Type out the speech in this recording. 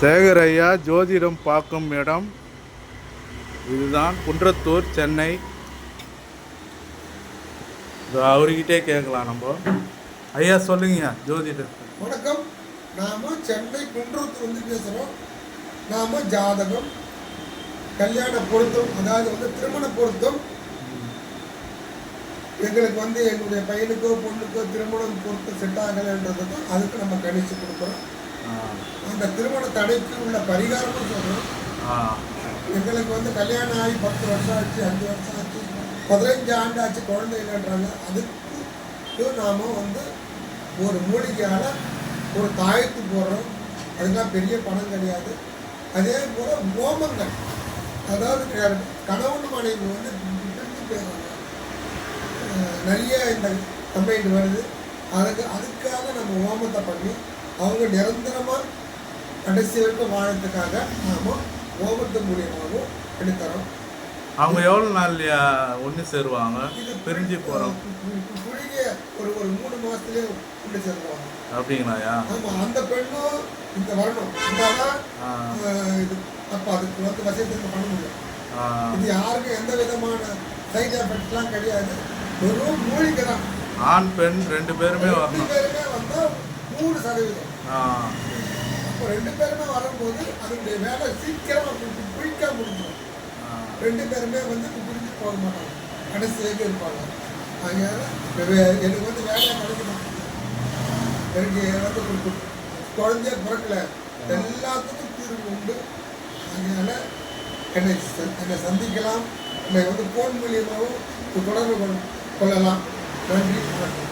சேகர் ஐயா ஜோதிடம் பார்க்கும் இடம் இதுதான், குன்றத்தூர், சென்னை. அவர்கிட்டே கேட்கலாம் நம்ம. ஐயா சொல்லுங்க ஜோதிடம். வணக்கம். நாம சென்னை குன்றத்தூர் வந்து பேசுகிறோம். நாம ஜாதகம், கல்யாண பொருத்தம், அதாவது திருமண பொருத்தம், எங்களுக்கு எங்களுடைய பையனுக்கோ பொண்ணுக்கோ திருமணம் பொருத்தம் செட் ஆகலைன்றதுக்கும் அதுக்கு நம்ம கணிச்சு கொடுக்குறோம். அந்த திருமண தடைக்கு உள்ள பரிகாரமும் சொல்கிறோம். எங்களுக்கு கல்யாணம் ஆகி 10 வருஷம் ஆச்சு, 5 வருஷம் ஆச்சு, 15 ஆண்டு ஆச்சு, குழந்தை இல்லைன்றாங்க. அதுக்கு நாம் ஒரு மூலிகையால் ஒரு தாயத்து போடுறோம். அதுக்கெல்லாம் பெரிய பணம் கிடையாது. அதே போல் ஹோமங்கள், அதாவது கணவன் மனைவி பிரிஞ்சு போயிடுறாங்க, நிறைய இந்த கம்பெனி வருது. அதுக்காக நம்ம ஹோமத்தை பண்ணி அவங்க நிரந்தரமாக கடைசி வரைக்கும் வாழறதுக்காக நாம் ஹோமத்து மூலியமாகவும் எடுத்துறோம். அவங்க எவ்வளோ நாள் ஒன்று சேருவாங்க? இது பிரிஞ்சு போகிறோம் குறுகிய ஒரு 3 மாதத்துலேயே ஒன்று சேருவாங்க. அப்படிங்களாயா? ஆமாம். அந்த பெண்ணும் இந்த வரணும் இருந்தால்தான் இது. அப்போ அதுக்கு வசதிக்கு பண்ண முடியும். இது யாருக்கும் எந்த விதமான சைட் எஃபெக்ட்லாம் கிடையாது. வெறும் மூலிகை தான். ஆண் பெண் 2 பேருமே வரணும். 2 பேருமே வந்தால் 3%. அப்போ 2 பேருமே வரும்போது அதனுடைய வேலை சீக்கிரமாக குயிக்காக முடிஞ்சிடும். 2 பேருமே பிரிஞ்சு போக மாட்டாங்க, கடைசியாக இருப்பாங்க. அதனால எனக்கு வேலையாக கிடைக்கணும். எனக்கு குழந்தைய பிறக்கல, எல்லாத்துக்கும் தீர்வு உண்டு. அதனால என்னை சந்திக்கலாம். என்னை ஃபோன் மூலியமாகவும் தொடர்பு கொள்ளலாம். நன்றி, வணக்கம்.